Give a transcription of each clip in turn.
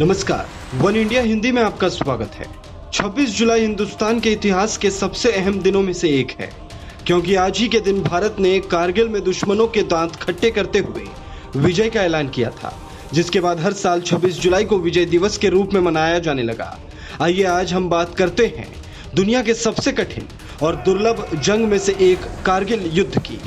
नमस्कार, one India Hindi में आपका स्वागत है। 26 जुलाई हिंदुस्तान के इतिहास के सबसे अहम दिनों में से एक है, क्योंकि आज ही के दिन भारत ने कारगिल में दुश्मनों के दांत खट्टे करते हुए विजय का ऐलान किया था, जिसके बाद हर साल 26 जुलाई को विजय दिवस के रूप में मनाया जाने लगा। आइए आज हम बात करते हैं दुनिया के सबसे कठिन और दुर्लभ जंग में से एक कारगिल युद्ध की।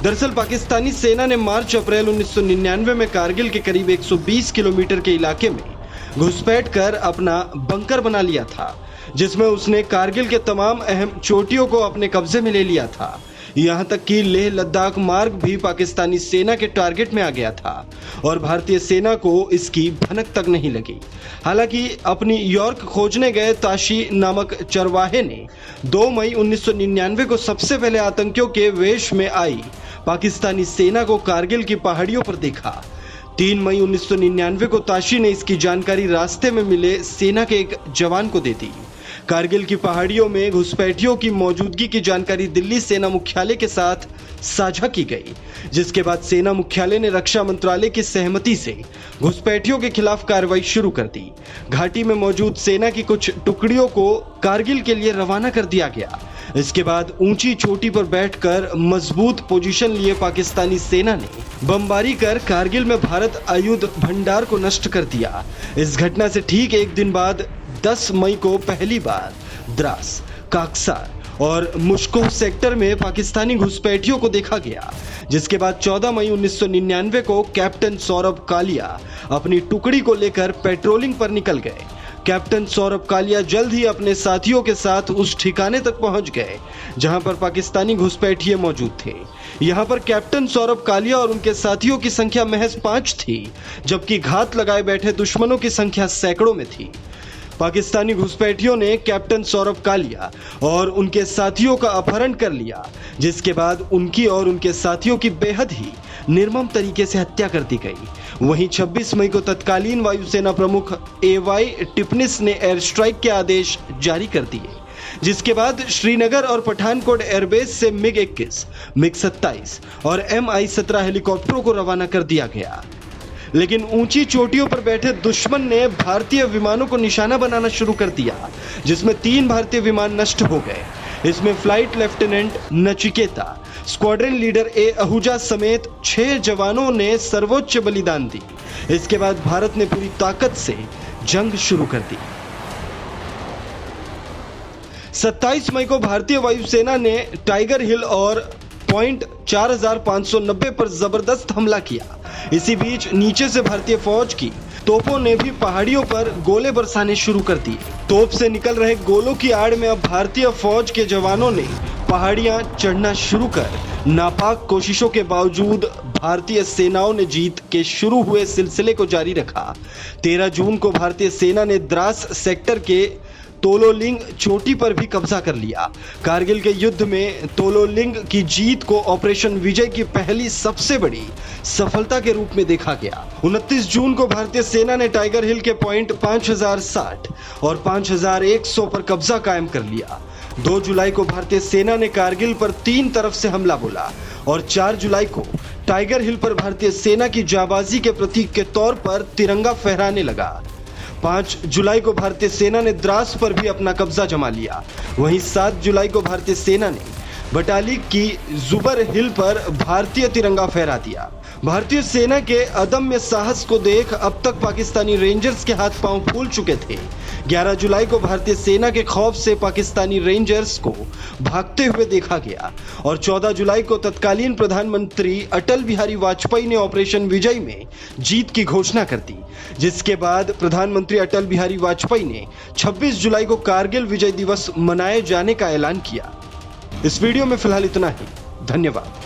दरअसल पाकिस्तानी सेना ने मार्च-अप्रैल 1999 में कारगिल के करीब 120 किलोमीटर के इलाके में घुसपैठ कर अपना बंकर बना लिया था, जिसमें उसने कारगिल के तमाम अहम चोटियों को अपने कब्जे में ले लिया था। यहां तक कि लेह लद्दाख मार्ग भी पाकिस्तानी सेना के टारगेट में आ गया था और भारतीय सेना को इसकी भनक तक नहीं लगी। हालांकि अपनी यॉर्क खोजने गए ताशी नामक चरवाहे ने 2 मई 1999 को सबसे पहले आतंकियों के वेश में आई पाकिस्तानी सेना को कारगिल की पहाड़ियों पर देखा। 3 मई 1999 को ताशी ने इसकी जानकारी रास्ते में मिले सेना के एक जवान को दे दी। कारगिल की पहाड़ियों में घुसपैठियों की मौजूदगी की जानकारी दिल्ली सेना मुख्यालय के साथ साझा की गई, जिसके बाद सेना मुख्यालय ने रक्षा मंत्रालय की सहमति से घुसपैठियों के खिलाफ कार्रवाई शुरू कर दी। घाटी में मौजूद सेना की कुछ टुकड़ियों को कारगिल के लिए रवाना कर दिया गया। इसके बाद ऊंची चोटी पर बैठकर मजबूत पोजीशन लिए पाकिस्तानी सेना ने बमबारी कर कारगिल में भारत आयुध भंडार को नष्ट कर दिया। इस घटना से ठीक एक दिन बाद 10 मई को पहली बार द्रास, काक्सार और मुश्कोह सेक्टर में पाकिस्तानी घुसपैठियों को देखा गया, जिसके बाद 14 मई 1999 को कैप्टन सौरभ कालिया अपनी टुकड़ी को लेकर पेट्रोलिंग पर निकल गए। कैप्टन सौरभ कालिया जल्द ही अपने साथियों के साथ उस ठिकाने तक पहुंच गए जहां पर पाकिस्तानी घुसपैठिए मौजूद थे। यहां पर कैप्टन सौरभ कालिया और उनके साथियों की संख्या महज 5 थी, जबकि घात लगाए बैठे दुश्मनों की संख्या सैकड़ों में थी। पाकिस्तानी घुसपैठियों ने कैप्टन सौरभ कालिया और उनके साथियों का अपहरण कर लिया, जिसके बाद उनकी और उनके साथियों की बेहद ही निर्मम तरीके से हत्या कर दी गई। वहीं 26 मई को तत्कालीन वायुसेना प्रमुख एवाई टिपनिस ने एयर स्ट्राइक के आदेश जारी कर दिए, जिसके बाद श्रीनगर और पठानकोट एयरबेस से MiG-21, MiG-27 और Mi-17 हेलीकॉप्टरों को रवाना कर दिया गया। लेकिन ऊंची चोटियों पर बैठे दुश्मन ने भारतीय विमानों को निशाना बनाना शुरू कर दिया, जिसमें 3 भारतीय विमान नष्ट हो गए। इसमें flight lieutenant Nachiketa, squadron leader A Ahuja समेत 6 जवानों ने सर्वोच्च बलिदान दी। इसके बाद भारत ने पूरी ताकत से जंग शुरू कर दी। 27 मई को भारतीय वायुसेना ने टाइगर हिल और पॉइंट 4590 पर जबरदस्त हमला किया। इसी बीच नीचे से भारतीय फौज की तोपों ने भी पहाड़ियों पर गोले बरसाने शुरू कर दिए। तोप से निकल रहे गोलों की आड़ में अब भारतीय फौज के जवानों ने पहाड़ियां चढ़ना शुरू कर नापाक कोशिशों के बावजूद भारतीय सेनाओं ने जीत के शुरू हुए सिलसिले को जारी रखा। 13 जून को भारतीय सेना ने द्रास सेक्टर के तोलोलिंग चोटी पर भी कब्जा कर लिया। कारगिल के युद्ध में तोलोलिंग की जीत को ऑपरेशन विजय की पहली सबसे बड़ी सफलता के रूप में देखा गया। 29 जून को भारतीय सेना ने टाइगर हिल के पॉइंट 5060 और 5100 पर कब्जा कायम कर लिया। 2 जुलाई को भारतीय सेना ने कारगिल पर 3 तरफ से हमला बोला और 4 जुलाई को टाइगर हिल पर भारतीय सेना की जाबाजी के प्रतीक के तौर पर तिरंगा फहराने लगा। 5 जुलाई को भारतीय सेना ने द्रास पर भी अपना कब्जा जमा लिया। वहीं 7 जुलाई को भारतीय सेना ने बटालिक की जुबर हिल पर भारतीय तिरंगा फहरा दिया। भारतीय सेना के अदम्य साहस को देख अब तक पाकिस्तानी रेंजर्स के हाथ पांव फूल चुके थे। 11 जुलाई को भारतीय सेना के खौफ से पाकिस्तानी रेंजर्स को भागते हुए देखा गया और 14 जुलाई को तत्कालीन प्रधानमंत्री अटल बिहारी वाजपेयी ने ऑपरेशन विजय में जीत की घोषणा कर दी, जिसके बाद प्रधानमंत्री अटल बिहारी वाजपेयी ने 26 जुलाई को कारगिल विजय दिवस मनाए जाने का ऐलान किया। इस वीडियो में फिलहाल इतना ही। धन्यवाद।